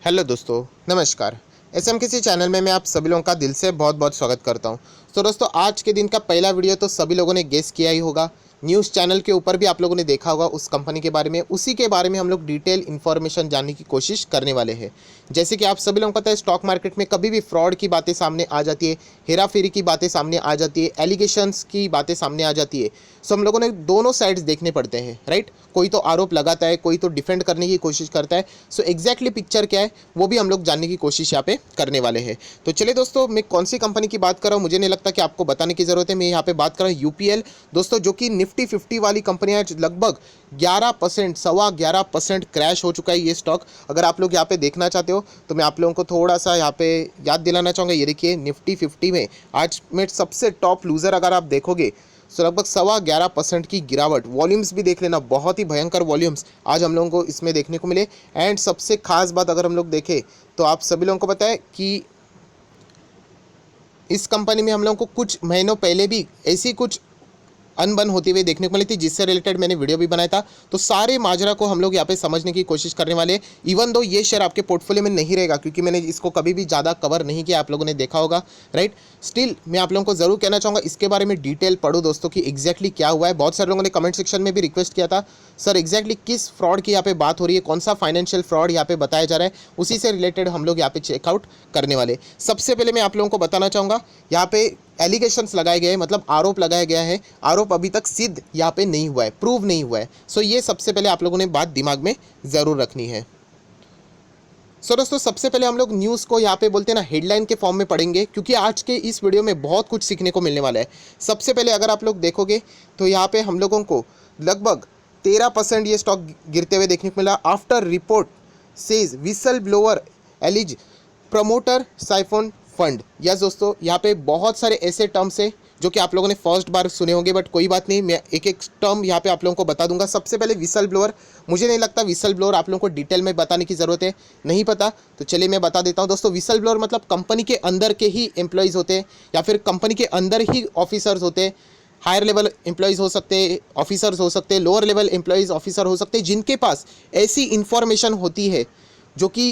Hello दोस्तों, नमस्कार। SMKC channel में मैं आप सभी लोगों का दिल से बहुत बहुत स्वागत करता हूं। तो दोस्तों, आज के दिन का पहला वीडियो तो सभी लोगों ने गेस किया ही होगा। न्यूज़ चैनल के ऊपर भी आप लोगों ने देखा होगा उस कंपनी के बारे में। उसी के बारे में हम लोग डिटेल इन्फॉर्मेशन जानने की कोशिश करने वाले हैं। जैसे कि आप सभी लोगों को पता है, स्टॉक मार्केट में कभी भी फ्रॉड की बातें सामने आ जाती है, हेरा फेरी की बातें सामने आ जाती है, एलिगेशंस की बातें सामने आ जाती है। सो हम लोगों ने दोनों साइड्स देखने पड़ते हैं, राइट। कोई तो आरोप लगाता है, कोई तो डिफेंड करने की कोशिश करता है। सो एग्जैक्टली पिक्चर क्या है वो भी हम लोग जानने की कोशिश यहाँ पे करने वाले हैं। तो चलिए दोस्तों, मैं कौन सी कंपनी की बात कर रहा हूँ मुझे नहीं लगता कि आपको बताने की ज़रूरत है। मैं यहाँ पे बात कर रहा हूँ यूपीएल दोस्तों, जो कि निफ्टी 50 वाली कंपनी है। लगभग 11%, 11.25% क्रैश हो चुका है ये स्टॉक। अगर आप लोग यहाँ पे देखना चाहते हो तो मैं आप लोगों को थोड़ा सा यहाँ पे याद दिलाना चाहूँगा। ये देखिए, निफ्टी 50 में आज में सबसे टॉप लूज़र अगर आप देखोगे तो लगभग 11.25% की गिरावट। वॉल्यूम्स भी देख लेना, बहुत ही भयंकर वॉल्यूम्स आज हम लोगों को इसमें देखने को मिले। एंड सबसे खास बात अगर हम लोग देखें तो आप सभी लोगों को पता है कि इस कंपनी में हम लोगों को कुछ महीनों पहले भी ऐसी कुछ अनबन होती हुई देखने को मिली थी, जिससे रिलेटेड मैंने वीडियो भी बनाया था। तो सारे माजरा को हम लोग यहाँ पे समझने की कोशिश करने वाले हैं। इवन दो ये शेयर आपके पोर्टफोलियो में नहीं रहेगा, क्योंकि मैंने इसको कभी भी ज़्यादा कवर नहीं किया, आप लोगों ने देखा होगा, राइट। स्टिल मैं आप लोगों को जरूर कहना चाहूँगा, इसके बारे में डिटेल पढ़ो दोस्तों कि एग्जैक्टली क्या हुआ है। बहुत सारे लोगों ने कमेंट सेक्शन में भी रिक्वेस्ट किया था, सर एग्जैक्टली किस फ्रॉड की यहाँ पे बात हो रही है, कौन सा फाइनेंशियल फ्रॉड यहाँ पे बताया जा रहा है। उसी से रिलेटेड हम लोग यहाँ पे चेकआउट करने वाले। सबसे पहले मैं आप लोगों को बताना चाहूँगा, यहाँ पे एलिगेशंस लगाए गए हैं, मतलब आरोप लगाया गया है। आरोप अभी तक सिद्ध यहाँ पे नहीं हुआ है, प्रूव नहीं हुआ है। सो ये सबसे पहले आप लोगों ने बात दिमाग में ज़रूर रखनी है। सो दोस्तों, सबसे पहले हम लोग न्यूज़ को यहाँ पे बोलते हैं ना, हेडलाइन के फॉर्म में पढ़ेंगे, क्योंकि आज के इस वीडियो में बहुत कुछ सीखने को मिलने वाला है। सबसे पहले अगर आप लोग देखोगे तो यहाँ पे हम लोगों को लगभग 13% ये स्टॉक गिरते हुए देखने को मिला। After report says whistle blower alleges promoter siphon fund. Yes दोस्तों, यहाँ पे बहुत सारे ऐसे टर्म्स है जो कि आप लोगों ने फर्स्ट बार सुने होंगे, बट कोई बात नहीं, मैं एक एक टर्म यहाँ पे आप लोगों को बता दूंगा। सबसे पहले विसल ब्लोअर, मुझे नहीं लगता विसल ब्लोअर आप लोगों को डिटेल में बताने की ज़रूरत है। नहीं पता तो चलिए मैं बता देता हूँ दोस्तों। विसल ब्लोअर मतलब कंपनी के अंदर के ही एम्प्लॉयज़ होते हैं, या फिर कंपनी के अंदर ही ऑफिसर्स होते हैं। हायर लेवल एम्प्लॉयज़ हो सकते हैं, ऑफिसर्स हो सकते हैं, लोअर लेवल एम्प्लॉयज़ ऑफिसर हो सकते हैं, जिनके पास ऐसी इंफॉर्मेशन होती है जो कि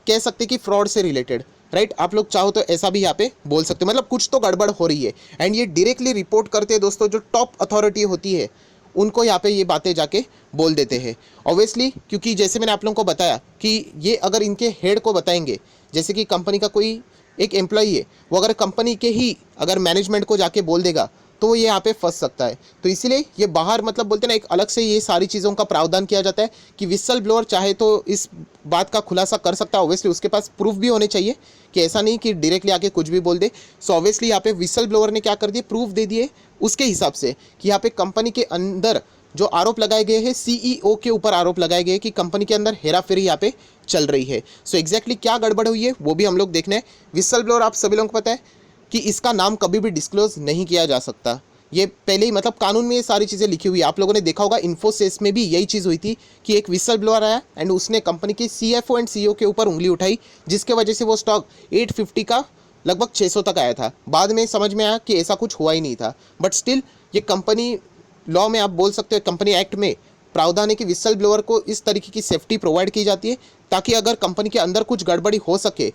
कह सकते कि फ्रॉड से रिलेटेड, राइट। आप लोग चाहो तो ऐसा भी यहाँ पे बोल सकते हो, मतलब कुछ तो गड़बड़ हो रही है। एंड ये डायरेक्टली रिपोर्ट करते हैं दोस्तों, जो टॉप अथॉरिटी होती है उनको यहाँ पे ये बातें जाके बोल देते हैं। ऑब्वियसली, क्योंकि जैसे मैंने आप लोगों को बताया कि ये अगर इनके हेड को बताएंगे, जैसे कि कंपनी का कोई एक एम्प्लॉई है, वो अगर कंपनी के ही अगर मैनेजमेंट को जाके बोल देगा तो वो ये यहाँ पे फंस सकता है। तो इसीलिए ये बाहर, मतलब बोलते हैं ना, एक अलग से ये सारी चीज़ों का प्रावधान किया जाता है कि विसल ब्लोअर चाहे तो इस बात का खुलासा कर सकता है। ऑब्वियसली उसके पास प्रूफ भी होने चाहिए, कि ऐसा नहीं कि डायरेक्टली आके कुछ भी बोल दे। सो ऑब्वियसली यहाँ पे विसल ब्लोअर ने क्या कर दिए, प्रूफ दे दिए उसके हिसाब से कि यहाँ पे कंपनी के अंदर जो आरोप लगाए गए हैं, सीईओ के ऊपर आरोप लगाए गए कि कंपनी के अंदर हेरा फेरी यहाँ पे चल रही है। सो एग्जैक्टली क्या गड़बड़ हुई है वो भी हम लोग देखना है। विसल ब्लोअर आप सभी लोगों को पता है कि इसका नाम कभी भी डिस्क्लोज नहीं किया जा सकता। ये पहले ही, मतलब कानून में ये सारी चीज़ें लिखी हुई है। आप लोगों ने देखा होगा इन्फोसिस में भी यही चीज़ हुई थी कि एक विसल ब्लोअर आया एंड उसने कंपनी के सीएफओ एंड सीईओ के ऊपर उंगली उठाई, जिसके वजह से वो स्टॉक 850 का लगभग 600 तक आया था। बाद में समझ में आया कि ऐसा कुछ हुआ ही नहीं था, बट स्टिल ये कंपनी लॉ में आप बोल सकते हो, कंपनी एक्ट में प्रावधान है कि विसल ब्लोअर को इस तरीके की सेफ्टी प्रोवाइड की जाती है, ताकि अगर कंपनी के अंदर कुछ गड़बड़ी हो सके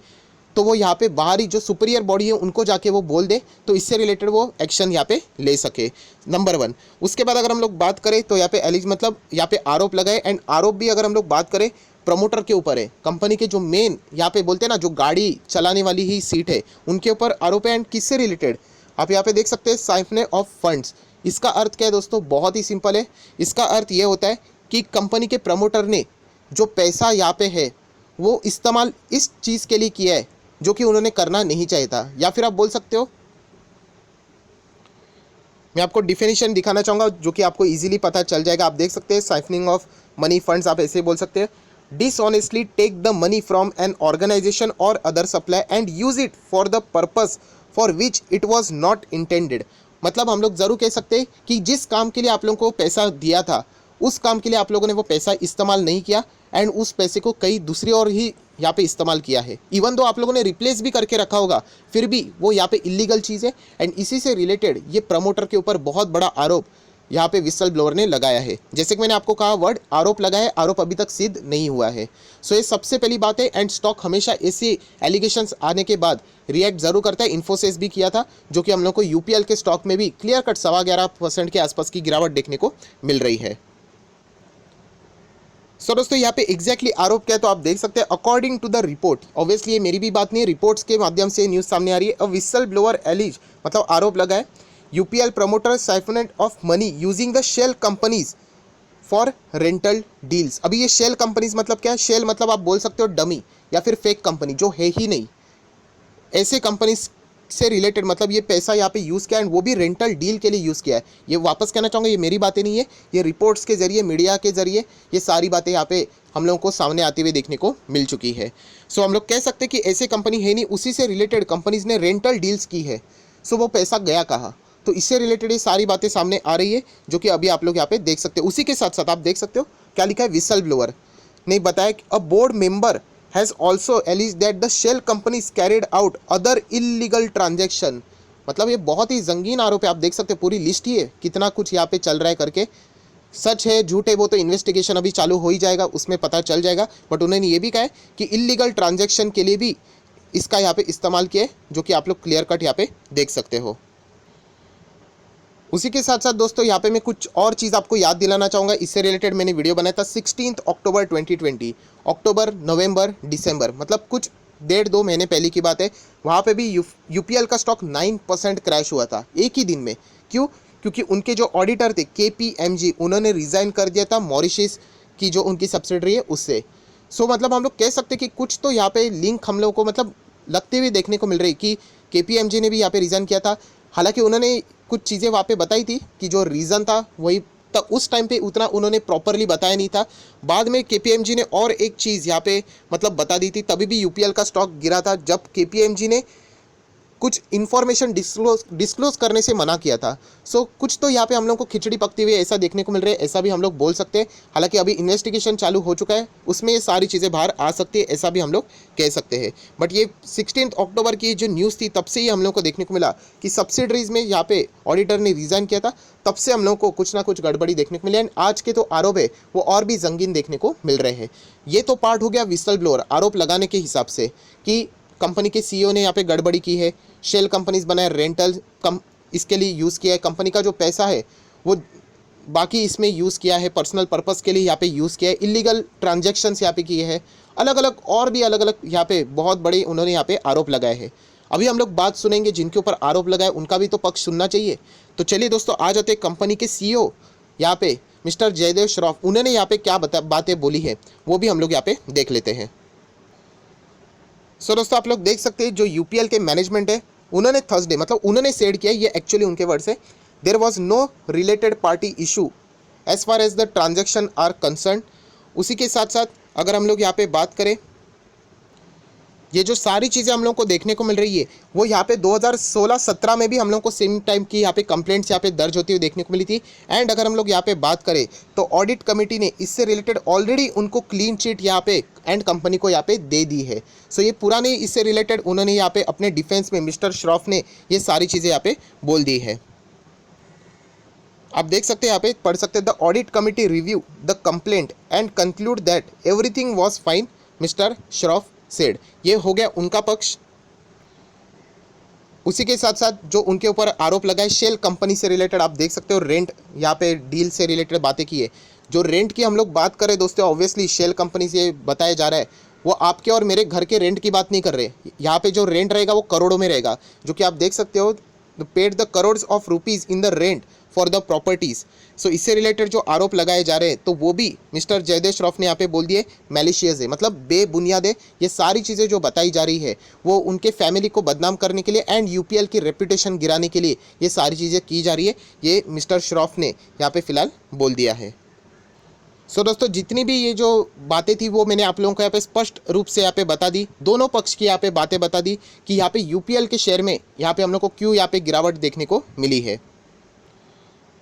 तो वो यहाँ पे बाहरी जो सुपीरियर बॉडी है उनको जाके वो बोल दे, तो इससे रिलेटेड वो एक्शन यहाँ पे ले सके। नंबर 1। उसके बाद अगर हम लोग बात करें तो यहाँ पे एलिज, मतलब यहाँ पे आरोप लगाए। एंड आरोप भी अगर हम लोग बात करें प्रमोटर के ऊपर है, कंपनी के जो मेन यहाँ पे बोलते हैं ना, जो गाड़ी चलाने वाली ही सीट है उनके ऊपर आरोप है। एंड किससे रिलेटेड आप यहाँ पे देख सकते हैं, साइफने ऑफ फंड्स। इसका अर्थ क्या है दोस्तों, बहुत ही सिंपल है। इसका अर्थ ये होता है कि कंपनी के प्रमोटर ने जो पैसा यहाँ पे है वो इस्तेमाल इस चीज़ के लिए किया है जो कि उन्होंने करना नहीं चाहिए था। या फिर आप बोल सकते हो, मैं आपको डिफिनेशन दिखाना चाहूँगा जो कि आपको इजीली पता चल जाएगा। आप देख सकते हैं, साइफनिंग ऑफ मनी फंड्स आप ऐसे बोल सकते हैं, dishonestly take the money from an organisation और other supply and use it for the purpose for which it was not intended. मतलब हम लोग ज़रूर कह सकते हैं कि जिस काम के लिए आप लोगों को पैसा दिया था, उस काम के लिए आप लोगों ने वो पैसा इस्तेमाल नहीं किया, एंड उस पैसे को कहीं दूसरी और ही यहाँ पे इस्तेमाल किया है। इवन दो आप लोगों ने रिप्लेस भी करके रखा होगा, फिर भी वो यहाँ पे इलीगल चीज़ है। एंड इसी से रिलेटेड ये प्रमोटर के ऊपर बहुत बड़ा आरोप यहाँ पे विसल ब्लोअर ने लगाया है। जैसे कि मैंने आपको कहा वर्ड आरोप लगा है, आरोप अभी तक सिद्ध नहीं हुआ है। सो ये सबसे पहली बात है। एंड स्टॉक हमेशा ऐसे एलिगेशंस आने के बाद रिएक्ट जरूर करता है। इन्फोसिस भी किया था, जो कि हम लोग को यूपीएल के स्टॉक में भी क्लियर कट 11.25% के आसपास की गिरावट देखने को मिल रही है। सो दोस्तों यहाँ पे एग्जैक्टली आरोप क्या है तो आप देख सकते हैं according to the report. Obviously ये मेरी भी बात नहीं है, रिपोर्ट्स के माध्यम से न्यूज़ सामने आ रही है। अ विसल ब्लोअर एलिज मतलब आरोप लगा है UPL promoter siphoned off money using the shell companies for rental deals. अभी ये शेल कंपनीज मतलब क्या है? शेल मतलब आप बोल सकते हो डमी या फिर फेक कंपनी जो है ही नहीं, ऐसे कंपनीज से रिलेटेड मतलब ये पैसा यहाँ पे यूज़ किया है, वो भी रेंटल डील के लिए यूज़ किया है। ये वापस कहना चाहूँगा, ये मेरी बातें नहीं है, ये रिपोर्ट्स के जरिए, मीडिया के जरिए ये सारी बातें यहाँ पे हम लोगों को सामने आती हुई देखने को मिल चुकी है। सो हम लोग कह सकते हैं कि ऐसे कंपनी है नहीं, उसी से रिलेटेड कंपनीज ने रेंटल डील्स की है। सो वो पैसा गया कहाँ? तो इससे रिलेटेड ये सारी बातें सामने आ रही है, जो कि अभी आप लोग यहाँ पे देख सकते हो। उसी के साथ साथ आप देख सकते हो क्या लिखा है, विसल ब्लोअर ने बताया कि a board member has also alleged that the shell companies carried out other illegal transaction। मतलब ये बहुत ही जंगीन आरोप है। आप देख सकते हैं पूरी लिस्ट ही है कितना कुछ यहाँ पे चल रहा है करके। सच है झूठ है वो तो इन्वेस्टिगेशन अभी चालू हो ही जाएगा, उसमें पता चल जाएगा। बट उन्होंने ये भी कहा है कि इलीगल ट्रांजैक्शन के लिए भी इसका यहाँ पे इस्तेमाल किया है, जो कि आप लोग क्लियर कट यहाँ पे देख सकते हो। उसी के साथ साथ दोस्तों यहाँ पे मैं कुछ और चीज़ आपको याद दिलाना चाहूँगा। इससे रिलेटेड मैंने वीडियो बनाया था 16 अक्टूबर 2020। अक्टूबर, नवंबर, दिसंबर मतलब कुछ 1.5-2 महीने पहले की बात है। वहाँ पे भी यूपीएल का स्टॉक 9% क्रैश हुआ था एक ही दिन में। क्यों? क्योंकि उनके जो ऑडिटर थे केपीएमजी, उन्होंने रिज़ाइन कर दिया था मॉरिशस की जो उनकी सब्सिडरी है उससे। सो मतलब हम लोग कह सकते हैं कि कुछ तो यहाँ पे लिंक हम लोग को मतलब लगते हुए देखने को मिल रही कि केपीएमजी ने भी यहाँ पे रिज़ाइन किया था। हालांकि उन्होंने कुछ चीज़ें वहाँ पे बताई थी कि जो रीज़न था वही तक उस टाइम पे उतना उन्होंने प्रॉपरली बताया नहीं था। बाद में केपीएमजी ने और एक चीज़ यहाँ पे मतलब बता दी थी, तभी भी यूपीएल का स्टॉक गिरा था, जब केपीएमजी ने कुछ इन्फॉर्मेशन डिस्क्लोज करने से मना किया था। सो कुछ तो यहाँ पे हम लोग को खिचड़ी पकती हुई ऐसा देखने को मिल रहा है, ऐसा भी हम लोग बोल सकते हैं। हालांकि अभी इन्वेस्टिगेशन चालू हो चुका है, उसमें ये सारी चीज़ें बाहर आ सकती है, ऐसा भी हम लोग कह सकते हैं। बट ये 16 अक्टूबर की जो न्यूज़ थी तब से ही हम लोग को देखने को मिला कि सब्सिडरीज में यहाँ पे ऑडिटर ने रिज़ाइन किया था, तब से हम लोग को कुछ ना कुछ गड़बड़ी देखने को मिली। एंड आज के तो आरोप है वो और भी जंगीन देखने को मिल रहे हैं। ये तो पार्ट हो गया विसल ब्लोअर आरोप लगाने के हिसाब से कि कंपनी के सीईओ ने यहाँ पे गड़बड़ी की है, शेल कंपनीज बनाए, रेंटल कम इसके लिए यूज़ किया है, कंपनी का जो पैसा है वो बाकी इसमें यूज़ किया है, पर्सनल पर्पस के लिए यहाँ पे यूज़ किया है, इलीगल ट्रांजैक्शंस यहाँ पे किए हैं, अलग अलग और भी अलग अलग यहाँ पे बहुत बड़े उन्होंने यहाँ पे आरोप लगाए हैं। अभी हम लोग बात सुनेंगे जिनके ऊपर आरोप लगाए उनका भी तो पक्ष सुनना चाहिए। तो चलिए दोस्तों आ जाते हैं कंपनी के सीईओ यहाँ पे मिस्टर जयदेव श्रॉफ, उन्होंने यहाँ पे क्या बातें बोली है वो भी हम लोग यहाँ पे देख लेते हैं। सो दोस्तों आप लोग देख सकते हैं जो यूपीएल के मैनेजमेंट है उन्होंने थर्सडे मतलब उन्होंने सेड किया, ये एक्चुअली उनके वर्ड से, there was no related party issue as far as the transaction are concern. उसी के साथ साथ अगर हम लोग यहाँ पे बात करें, ये जो सारी चीज़ें हम लोग को देखने को मिल रही है वो यहाँ पे 2016-17 में भी हम लोग को सेम टाइम की यहाँ पे कंप्लेंट्स यहाँ पे दर्ज होती हुई देखने को मिली थी। एंड अगर हम लोग यहाँ पे बात करें तो ऑडिट कमेटी ने इससे रिलेटेड ऑलरेडी उनको क्लीन चिट यहाँ पे एंड कंपनी को यहाँ पे दे दी है। सो ये पुराने इससे रिलेटेड उन्होंने यहाँ पे अपने डिफेंस में मिस्टर श्रॉफ ने ये सारी चीज़ें यहाँ पे बोल दी है। आप देख सकते हैं यहाँ पे पढ़ सकते हैं, the audit committee review the complaint and conclude that everything was fine mister Shroff said. ये हो गया उनका पक्ष। उसी के साथ साथ जो उनके ऊपर आरोप लगाए शेल कंपनी से रिलेटेड, आप देख सकते हो रेंट यहाँ पे डील से रिलेटेड बातें की है। जो रेंट की हम लोग बात करें दोस्तों, ऑब्वियसली शेल कंपनी से बताया जा रहा है वो आपके और मेरे घर के रेंट की बात नहीं कर रहे। यहाँ पे जो रेंट रहेगा वो करोड़ों में रहेगा, जो कि आप देख सकते हो paid the crores of rupees in the rent for the properties. So इससे रिलेटेड जो आरोप लगाए जा रहे हैं तो वो भी मिस्टर जयदेव श्रॉफ ने यहाँ पे बोल दिए मैलिशियस है, मतलब बेबुनियाद है। ये सारी चीज़ें जो बताई जा रही है वो उनके फैमिली को बदनाम करने के लिए एंड यूपीएल की रेपुटेशन गिराने के लिए ये सारी चीज़ें की जा रही है, ये मिस्टर श्रॉफ ने यहाँ पे फिलहाल बोल दिया है। सो दोस्तों जितनी भी ये जो बातें थी वो मैंने आप लोगों को यहाँ पे स्पष्ट रूप से यहाँ पे बता दी, दोनों पक्ष की यहाँ पे बातें बता दी कि यहाँ पे यूपीएल के शेयर में यहाँ पे हम लोग को क्यों यहाँ पे गिरावट देखने को मिली है।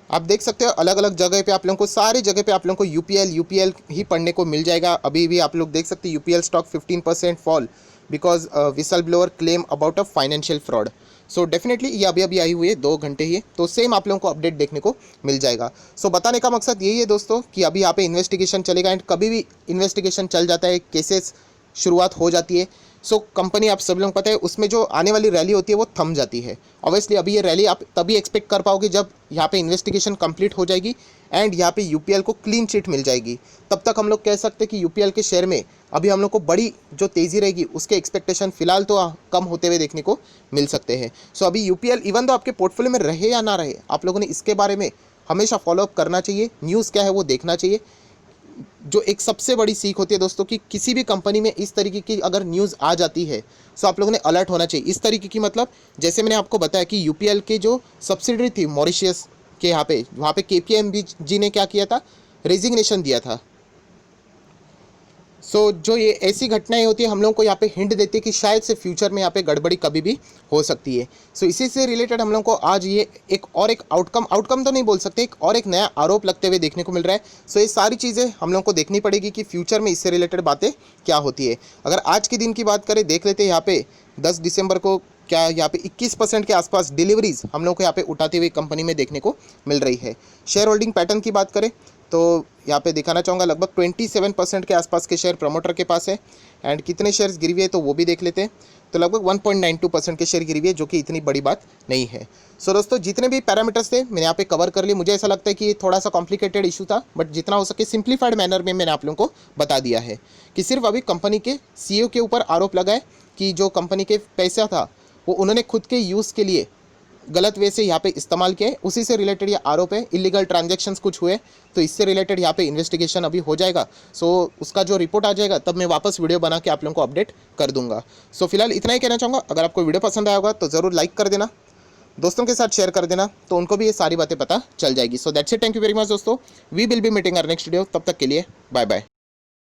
आप देख सकते हो अलग अलग जगह पे आप लोगों को, सारी जगह पे आप लोगों को यूपीएल ही पढ़ने को मिल जाएगा। अभी भी आप लोग देख सकते हैं UPL stock 15% fall because whistle blower claim about a financial fraud. So definitely ये अभी अभी आई हुई है, 2 घंटे ही है, तो सेम आप लोगों को अपडेट देखने को मिल जाएगा। सो बताने का मकसद यही है दोस्तों कि अभी यहाँ पे इन्वेस्टिगेशन चलेगा, एंड कभी भी इन्वेस्टिगेशन चल जाता है, केसेस शुरुआत हो जाती है, सो कंपनी आप सब लोग पता है उसमें जो आने वाली रैली होती है वो थम जाती है। ऑब्वियसली अभी ये रैली आप तभी एक्सपेक्ट कर पाओगे जब यहाँ पे इन्वेस्टिगेशन कंप्लीट हो जाएगी एंड यहाँ पे यूपीएल को क्लीन चिट मिल जाएगी। तब तक हम लोग कह सकते हैं कि यूपीएल के शेयर में अभी हम लोग को बड़ी जो तेज़ी रहेगी उसके एक्सपेक्टेशन फिलहाल तो कम होते हुए देखने को मिल सकते हैं। सो अभी यूपीएल इवन तो आपके पोर्टफोलियो में रहे या ना रहे, आप लोगों ने इसके बारे में हमेशा फॉलोअप करना चाहिए, न्यूज़ क्या है वो देखना चाहिए। जो एक सबसे बड़ी सीख होती है दोस्तों कि किसी भी कंपनी में इस तरीके की अगर न्यूज़ आ जाती है तो आप लोगों ने अलर्ट होना चाहिए। इस तरीके की मतलब जैसे मैंने आपको बताया कि यूपीएल के जो सब्सिडरी थी मॉरिशियस के यहाँ पे, वहाँ पे केपीएमजी जी ने क्या किया था, रेजिग्नेशन दिया था। सो जो ये ऐसी घटनाएं होती है हम लोगों को यहाँ पे हिंट देती है कि शायद से फ्यूचर में यहाँ पे गड़बड़ी कभी भी हो सकती है। सो इसी से रिलेटेड हम लोगों को आज ये एक आउटकम तो नहीं बोल सकते, एक नया आरोप लगते हुए देखने को मिल रहा है। सो ये सारी चीज़ें हम लोगों को देखनी पड़ेगी कि फ्यूचर में इससे रिलेटेड बातें क्या होती है। अगर आज के दिन की बात करें, देख लेते हैं यहाँ पे 10 दिसंबर को क्या यहाँ पे 21% के आसपास डिलीवरीज हम लोग को यहाँ पे उठाती हुई कंपनी में देखने को मिल रही है। शेयर होल्डिंग पैटर्न की बात करें तो यहाँ पे दिखाना चाहूँगा लगभग 27% के आसपास के शेयर प्रमोटर के पास है, एंड कितने शेयर्स गिरी हुए है तो वो भी देख लेते हैं। तो लगभग 1.92% के शेयर गिरी हुई है, जो कि इतनी बड़ी बात नहीं है। सो दोस्तों जितने भी पैरामीटर्स थे मैंने यहाँ पे कवर कर लिए। मुझे ऐसा लगता है कि ये थोड़ा सा कॉम्प्लिकेटेड इशू था, बट जितना हो सके सिंप्लीफाइड मैनर में मैंने आप लोगों को बता दिया है कि सिर्फ अभी कंपनी के सीईओ के ऊपर आरोप लगा है कि जो कंपनी के पैसा था वो उन्होंने खुद के यूज़ के लिए गलत वे से यहाँ पे इस्तेमाल किया है, उसी से रिलेटेड ये आरोप है। इलीगल ट्रांजैक्शंस कुछ हुए तो इससे रिलेटेड यहाँ पे इन्वेस्टिगेशन अभी हो जाएगा। सो उसका जो रिपोर्ट आ जाएगा तब मैं वापस वीडियो बना के आप लोगों को अपडेट कर दूंगा। सो फिलहाल इतना ही कहना चाहूँगा। अगर आपको वीडियो पसंद आया होगा तो ज़रूर लाइक कर देना, दोस्तों के साथ शेयर कर देना, तो उनको भी ये सारी बातें पता चल जाएगी। So that's it, thank you very much दोस्तों, we will be meeting our next video. तब तक के लिए बाय बाय।